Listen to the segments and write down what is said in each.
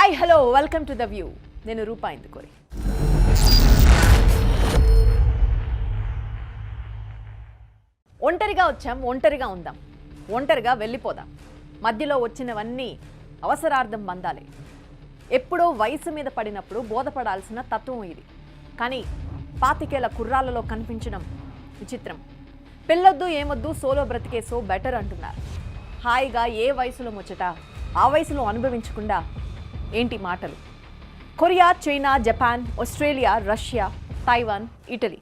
Hi hello welcome to the view. నేను రూపా ఇందుకోరి. ఒంటరిగా వచ్చాం, ఒంటరిగా ఉందాం, ఒంటరిగా వెళ్ళిపోదాం. మధ్యలో వచ్చినవన్నీ అవసరార్థం బంధాలే. ఎప్పుడో వయసు మీద పడినప్పుడు బోధపడాల్సిన తత్వం ఇది. కానీ 25 కుర్రాళ్ళలో కనిపించడం విచిత్రం. పెళ్ళొద్దు ఏమొద్దు, సోలో బ్రతికేసో బెటర్ అంటున్నారు. హాయిగా ఏ వయసులో ముచ్చట ఆ వయసులో అనుభవించకుండా ఏంటి మాటలు. Korea, China, Japan, Australia, Russia, Taiwan, Italy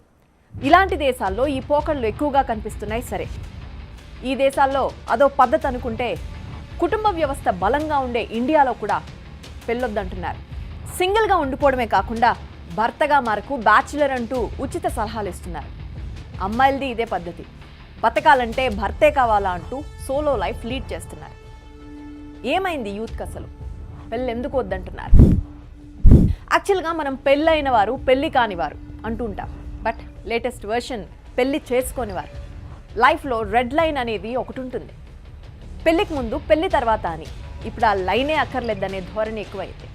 ఇలాంటి దేశాల్లో ఈ పోకళ్ళు ఎక్కువగా కనిపిస్తున్నాయి. సరే, ఈ దేశాల్లో అదో పద్ధతి అనుకుంటే కుటుంబ వ్యవస్థ బలంగా ఉండే ఇండియాలో కూడా పెళ్ళొద్దంటున్నారు. సింగిల్గా ఉండిపోవడమే కాకుండా భర్తగా మారకు బ్యాచులర్ అంటూ ఉచిత సలహాలు ఇస్తున్నారు. అమ్మాయిలది ఇదే పద్ధతి. బతకాలంటే భర్తే కావాలా అంటూ సోలో లైఫ్ లీడ్ చేస్తున్నారు. ఏమైంది యూత్కి అసలు? పెళ్ళి ఎందుకు వద్దంటున్నారు? యాక్చువల్గా మనం పెళ్ళైన వారు, పెళ్ళి కానివారు అంటూ ఉంటాం. బట్ లేటెస్ట్ వర్షన్ పెళ్ళి చేసుకొనివారు. లైఫ్లో రెడ్ లైన్ అనేది ఒకటి ఉంటుంది. పెళ్ళికి ముందు, పెళ్ళి తర్వాత అని. ఇప్పుడు ఆ లైనే అక్కర్లేదనే ధోరణి ఎక్కువైంది.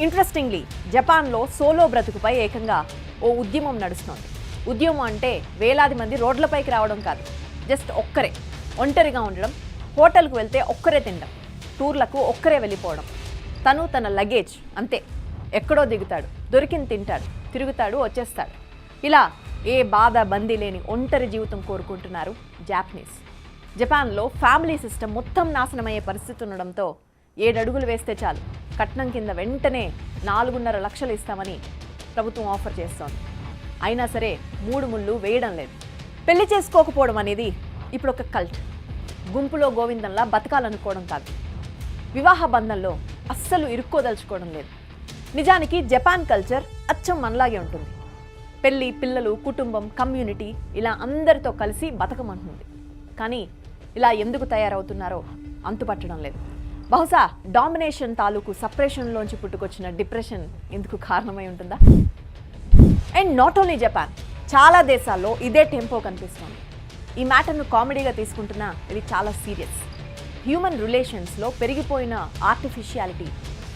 ఇంట్రెస్టింగ్లీ జపాన్లో సోలో బ్రతుకుపై ఏకంగా ఓ ఉద్యమం నడుస్తోంది. ఉద్యమం అంటే వేలాది మంది రోడ్లపైకి రావడం కాదు. జస్ట్ ఒక్కరే ఒంటరిగా ఉండడం, హోటల్కు వెళ్తే ఒక్కరే తినడం, టూర్లకు ఒక్కరే వెళ్ళిపోవడం. తను తన లగేజ్ అంతే, ఎక్కడో దిగుతాడు, దొరికింది తింటాడు, తిరుగుతాడు, వచ్చేస్తాడు. ఇలా ఏ బాధ బందీ లేని ఒంటరి జీవితం కోరుకుంటున్నారు జాపనీస్. జపాన్లో ఫ్యామిలీ సిస్టమ్ మొత్తం నాశనమయ్యే పరిస్థితి ఉండడంతో 7 అడుగులు వేస్తే చాలు కట్నం కింద వెంటనే 4.5 లక్షలు ఇస్తామని ప్రభుత్వం ఆఫర్ చేస్తోంది. అయినా సరే 3 ముళ్ళు వేయడం లేదు. పెళ్లి చేసుకోకపోవడం అనేది ఇప్పుడు ఒక కల్ట్. గుంపులో గోవిందంలా బతకాలనుకోవడం కాదు. వివాహ బంధంలో అస్సలు ఇరుక్కోదలుచుకోవడం లేదు. నిజానికి జపాన్ కల్చర్ అచ్చం మనలాగే ఉంటుంది. పెళ్ళి, పిల్లలు, కుటుంబం, కమ్యూనిటీ ఇలా అందరితో కలిసి బతకమంటుంది. కానీ ఇలా ఎందుకు తయారవుతున్నారో అంతుపట్టడం లేదు. బహుశా డామినేషన్ తాలూకు సపరేషన్లోంచి పుట్టుకొచ్చిన డిప్రెషన్ ఇందుకు కారణమై ఉంటుందా? అండ్ నాట్ ఓన్లీ జపాన్, చాలా దేశాల్లో ఇదే టెంపో కనిపిస్తుంది. ఈ మ్యాటర్ను కామెడీగా తీసుకుంటున్నా ఇది చాలా సీరియస్. హ్యూమన్ రిలేషన్స్లో పెరిగిపోయిన ఆర్టిఫిషియాలిటీ,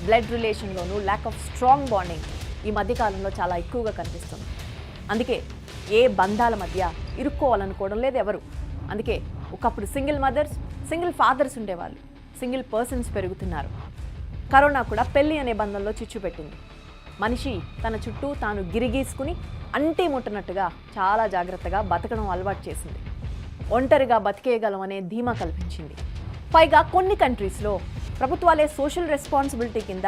బ్లడ్ రిలేషన్లోనూ ల్యాక్ ఆఫ్ స్ట్రాంగ్ బాండింగ్ ఈ మధ్యకాలంలో చాలా ఎక్కువగా కనిపిస్తుంది. అందుకే ఏ బంధాల మధ్య ఇరుక్కోవాలనుకోవడం లేదు ఎవరు. అందుకే ఒకప్పుడు సింగిల్ మదర్స్, సింగిల్ ఫాదర్స్ ఉండేవాళ్ళు, సింగిల్ పర్సన్స్ పెరుగుతున్నారు. కరోనా కూడా పెళ్ళి అనే బంధంలో చిచ్చు పెట్టింది. మనిషి తన చుట్టూ తాను గిరిగీసుకుని అంటీ ముట్టనట్టుగా చాలా జాగ్రత్తగా బతకడం అలవాటు చేసింది. ఒంటరిగా బతికేయగలం అనే ధీమా కల్పించింది. పైగా కొన్ని కంట్రీస్లో ప్రభుత్వాలే సోషల్ రెస్పాన్సిబిలిటీ కింద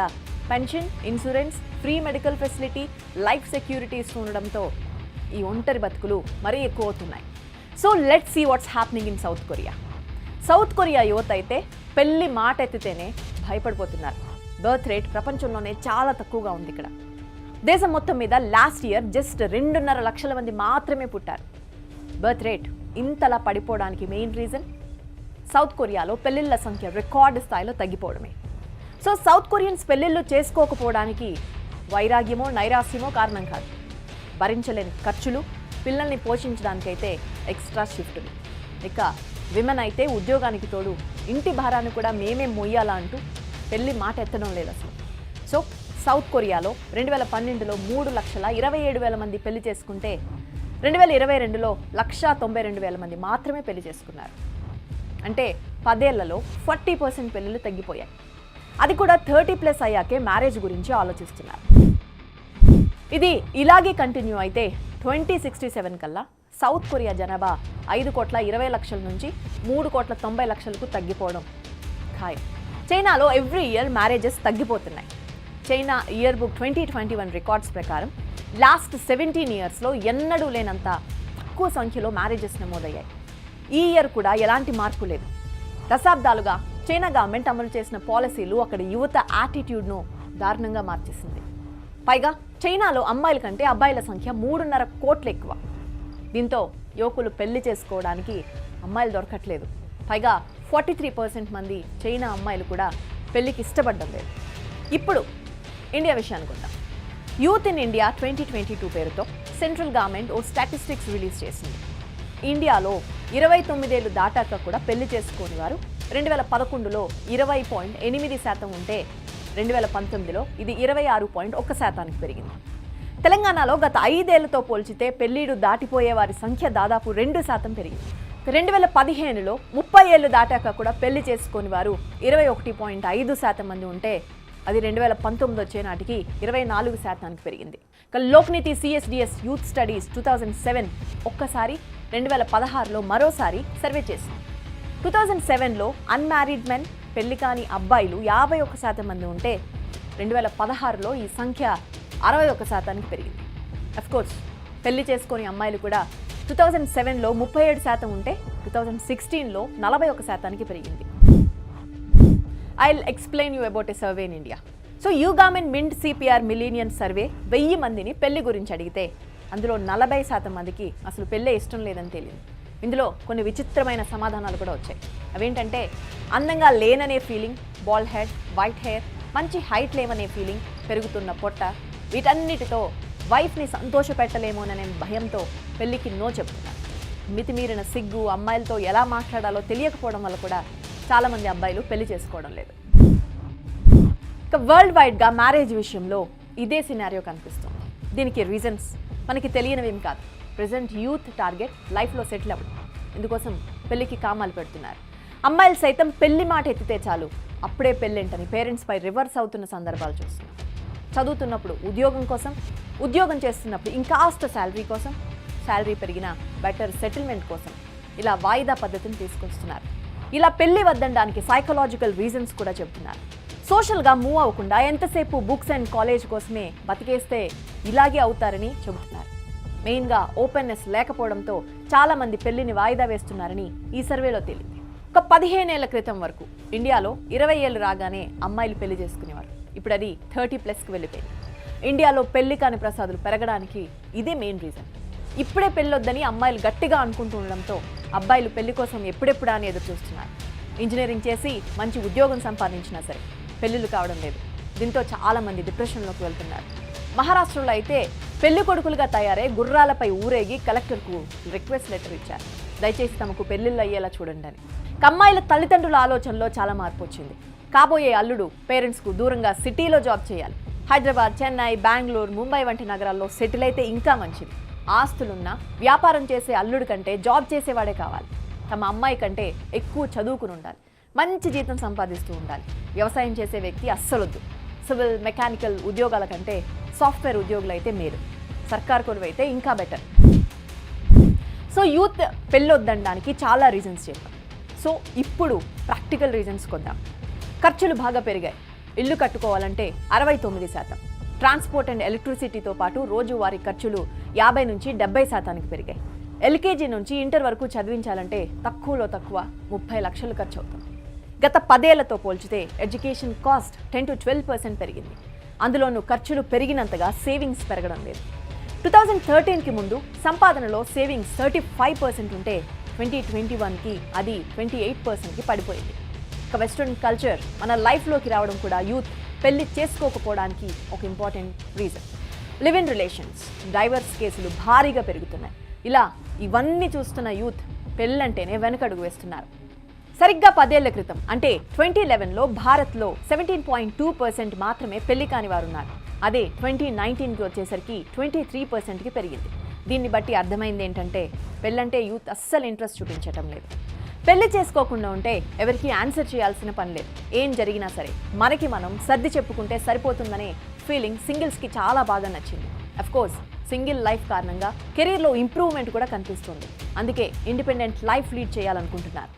pension, insurance, free medical facility, life securities ఉండడంతో ఈ ఒంటరి బతుకులు మరీ ఎక్కువ అవుతున్నాయి. So let's see what's happening in South Korea. South Korea యువత అయితే పెళ్లి మాట ఎత్తితేనే భయపడిపోతున్నారు. బర్త్ రేట్ ప్రపంచంలోనే చాలా తక్కువగా ఉంది ఇక్కడ. దేశం మొత్తం మీద లాస్ట్ ఇయర్ జస్ట్ 2.5 లక్షల మంది మాత్రమే పుట్టారు. బర్త్ రేట్ ఇంతలా పడిపోవడానికి మెయిన్ రీజన్ సౌత్ కొరియాలో పెళ్లిళ్ల సంఖ్య రికార్డు స్థాయిలో తగ్గిపోవడమే. సో సౌత్ కొరియన్స్ పెళ్లిళ్ళు చేసుకోకపోవడానికి వైరాగ్యమో, నైరాస్యమో కారణం కాదు. భరించలేని ఖర్చులు, పిల్లల్ని పోషించడానికైతే ఎక్స్ట్రా షిఫ్టులు, ఇక విమెన్ అయితే ఉద్యోగానికి తోడు ఇంటి భారాన్ని కూడా మేమే మొయ్యాలా అంటూ పెళ్లి మాట ఎత్తడం లేదు అసలు. సో సౌత్ కొరియాలో 2012లో 3,27,000 మంది పెళ్లి చేసుకుంటే 2022లో 1,92,000 మంది మాత్రమే పెళ్లి చేసుకున్నారు. అంటే 10 ఏళ్లలో 40% పెళ్లిళ్ళు తగ్గిపోయాయి. అది కూడా 30+ అయ్యాకే మ్యారేజ్ గురించి ఆలోచిస్తున్నారు. ఇది ఇలాగే కంటిన్యూ అయితే 2067 కల్లా సౌత్ కొరియా జనాభా 5,20,00,000 నుంచి 3,90,00,000కు తగ్గిపోవడం ఖాయం. చైనాలో ఎవ్రీ ఇయర్ మ్యారేజెస్ తగ్గిపోతున్నాయి. చైనా ఇయర్ బుక్ 2021 రికార్డ్స్ ప్రకారం లాస్ట్ 17 ఇయర్స్లో ఎన్నడూ లేనంత తక్కువ సంఖ్యలో మ్యారేజెస్ నమోదయ్యాయి. ఈ ఇయర్ కూడా ఎలాంటి మార్పు లేదు. దశాబ్దాలుగా చైనా గవర్నమెంట్ అమలు చేసిన పాలసీలు అక్కడ యువత యాటిట్యూడ్ను దారుణంగా మార్చేసింది. పైగా చైనాలో అమ్మాయిల కంటే అబ్బాయిల సంఖ్య 3.5 కోట్లు ఎక్కువ. దీంతో యువకులు పెళ్లి చేసుకోవడానికి అమ్మాయిలు దొరకట్లేదు. పైగా 43% మంది చైనా అమ్మాయిలు కూడా పెళ్లికి ఇష్టపడడం లేదు. ఇప్పుడు ఇండియా విషయానికి వద్దాం. యూత్ ఇన్ ఇండియా 2022 పేరుతో సెంట్రల్ గవర్నమెంట్ ఓ స్టాటిస్టిక్స్ రిలీజ్ చేసింది. ఇండియాలో 29 ఏళ్లు దాటాక కూడా పెళ్లి చేసుకోని వారు 2011లో 20.8% ఉంటే 2019లో ఇది 26.1% పెరిగింది. తెలంగాణలో గత 5 ఏళ్లతో పోల్చితే పెళ్లిడు దాటిపోయే వారి సంఖ్య దాదాపు 2% పెరిగింది. 2015లో 30 ఏళ్లు దాటాక కూడా పెళ్లి చేసుకోని వారు 21.5% మంది ఉంటే అది 2019 వచ్చే నాటికి 24% పెరిగింది. లోక్నీతి CSDS యూత్ స్టడీస్ 2007 ఒక్కసారి 2016లో మరోసారి సర్వే చేసింది. 2007లో అన్మ్యారీడ్ మెన్ పెళ్లి కాని అబ్బాయిలు 51% మంది ఉంటే 2016లో ఈ సంఖ్య 61% పెరిగింది. అఫ్కోర్స్ పెళ్లి చేసుకొని అమ్మాయిలు కూడా 2007లో 37% ఉంటే 2016లో 41% పెరిగింది. I'll explain you about a survey in India. So YouGov and Mint CPR Millennium Survey 1000 మందిని పెళ్లి గురించి అడిగితే అందులో 40% మందికి అసలు పెళ్ళే ఇష్టం లేదని తేలింది. ఇందులో కొన్ని విచిత్రమైన సమాధానాలు కూడా వచ్చాయి. అవేంటంటే అందంగా లేననే feeling, bald head, white hair, మంచి హైట్ లేవనే ఫీలింగ్, పెరుగుతున్న పొట్ట, వీటన్నిటితో వైఫ్ని సంతోషపెట్టలేమోననే భయంతో పెళ్లికి నో చెప్తున్నారు. మితిమీరిన సిగ్గు, అమ్మాయిలతో ఎలా మాట్లాడాలో తెలియకపోవడం వల్ల కూడా చాలామంది అబ్బాయిలు పెళ్లి చేసుకోవడం లేదు. ఇక వరల్డ్ వైడ్గా మ్యారేజ్ విషయంలో ఇదే సినారియో కనిపిస్తుంది. దీనికి రీజన్స్ మనకి తెలియనివేం కాదు. ప్రెజెంట్ యూత్ టార్గెట్ లైఫ్లో సెటిల్ అవ్వడం. ఇందుకోసం పెళ్లికి కామాలు పెడుతున్నారు. అమ్మాయిలు సైతం పెళ్లి మాట ఎత్తితే చాలు అప్పుడే పెళ్ళేంటని పేరెంట్స్పై రివర్స్ అవుతున్న సందర్భాలు చూస్తున్నాం. చదువుతున్నప్పుడు ఉద్యోగం కోసం, ఉద్యోగం చేస్తున్నప్పుడు ఇంకాస్త శాలరీ కోసం, శాలరీ పెరిగిన బెటర్ సెటిల్మెంట్ కోసం ఇలా వాయిదా పద్ధతిని తీసుకొస్తున్నారు. ఇలా పెళ్లి వద్దడానికి సైకలాజికల్ రీజన్స్ కూడా చెబుతున్నారు. సోషల్గా మూవ్ అవ్వకుండా ఎంతసేపు బుక్స్ అండ్ కాలేజ్ కోసమే బతికేస్తే ఇలాగే అవుతారని చెబుతున్నారు. మెయిన్గా ఓపెన్నెస్ లేకపోవడంతో చాలామంది పెళ్లిని వాయిదా వేస్తున్నారని ఈ సర్వేలో తేలింది. ఒక 15 ఏళ్ల క్రితం వరకు ఇండియాలో 20 ఏళ్ళు రాగానే అమ్మాయిలు పెళ్లి చేసుకునేవారు. ఇప్పుడు అది 30+ వెళ్ళిపోయింది. ఇండియాలో పెళ్లి కాని ప్రసాదులు పెరగడానికి ఇదే మెయిన్ రీజన్. ఇప్పుడే పెళ్ళొద్దని అమ్మాయిలు గట్టిగా అనుకుంటూ ఉండడంతో అబ్బాయిలు పెళ్లి కోసం ఎప్పుడెప్పుడా అని ఎదురు చూస్తున్నారు. ఇంజనీరింగ్ చేసి మంచి ఉద్యోగం సంపాదించినా సరే పెళ్లిళ్ళు కావడం లేదు. దీంతో చాలామంది డిప్రెషన్లోకి వెళ్తున్నారు. మహారాష్ట్రలో అయితే పెళ్లి కొడుకులుగా తయారై గుర్రాలపై ఊరేగి కలెక్టర్కు రిక్వెస్ట్ లెటర్ ఇచ్చారు. దయచేసి తమకు పెళ్లిళ్ళు అయ్యేలా చూడండి అని. అమ్మాయిల తల్లిదండ్రుల ఆలోచనలో చాలా మార్పు వచ్చింది. కాబోయే అల్లుడు పేరెంట్స్కు దూరంగా సిటీలో జాబ్ చేయాలి. హైదరాబాద్, చెన్నై, బెంగళూరు, ముంబై వంటి నగరాల్లో సెటిల్ అయితే ఇంకా మంచిది. ఆస్తులున్నా వ్యాపారం చేసే అల్లుడు కంటే జాబ్ చేసేవాడే కావాలి. తమ అమ్మాయి కంటే ఎక్కువ చదువుకుని ఉండాలి. మంచి జీతం సంపాదిస్తూ ఉండాలి. వ్యవసాయం చేసే వ్యక్తి అస్సలొద్దు. సివిల్, మెకానికల్ ఉద్యోగాల కంటే సాఫ్ట్వేర్ ఉద్యోగులు అయితే మేలు. సర్కార్ కొలువు అయితే ఇంకా బెటర్. సో యూత్ పెళ్ళొద్దనడానికి చాలా రీజన్స్ చెప్పాం. సో ఇప్పుడు ప్రాక్టికల్ రీజన్స్ కొద్దాం. ఖర్చులు బాగా పెరిగాయి. ఇల్లు కట్టుకోవాలంటే 69%, ట్రాన్స్పోర్ట్ అండ్ ఎలక్ట్రిసిటీతో పాటు రోజువారీ ఖర్చులు 50 నుంచి 70% పెరిగాయి. ఎల్కేజీ నుంచి ఇంటర్ వరకు చదివించాలంటే తక్కువలో తక్కువ 30 లక్షలు ఖర్చు అవుతుంది. గత 10 ఏళ్లతో పోల్చితే ఎడ్యుకేషన్ కాస్ట్ 10 to 12% పెరిగింది. అందులోనూ ఖర్చులు పెరిగినంతగా సేవింగ్స్ పెరగడం లేదు. 2013కి ముందు సంపాదనలో సేవింగ్స్ 35% ఉంటే 2021కి అది 28%కి పడిపోయింది. ఇక వెస్ట్రన్ కల్చర్ మన లైఫ్లోకి రావడం కూడా యూత్ పెళ్లి చేసుకోకపోవడానికి ఒక important reason. Live in relations, divorce కేసులు భారీగా పెరుగుతున్నాయి. ఇలా ఇవన్నీ చూస్తున్న యూత్ పెళ్ళంటేనే వెనకడుగు వేస్తున్నారు. సరిగ్గా 10 ఏళ్ల క్రితం అంటే 2011లో భారత్లో 17.2% మాత్రమే పెళ్లి కాని వారు ఉన్నారు. అదే 2019కి వచ్చేసరికి 23%కి పెరిగింది. దీన్ని బట్టి అర్థమైంది ఏంటంటే పెళ్ళంటే యూత్ అస్సలు ఇంట్రెస్ట్ చూపించటం లేదు. పెళ్లి చేసుకోకుండా ఉంటే ఎవరికి ఆన్సర్ చేయాల్సిన పని లేదు. ఏం జరిగినా సరే మనకి మనం సర్ది చెప్పుకుంటే సరిపోతుందనే ఫీలింగ్ సింగిల్స్కి చాలా బాగా నచ్చింది. అఫ్కోర్స్ సింగిల్ లైఫ్ కారణంగా కెరీర్లో ఇంప్రూవ్మెంట్ కూడా కనిపిస్తుంది. అందుకే ఇండిపెండెంట్ లైఫ్ లీడ్ చేయాలనుకుంటున్నారు.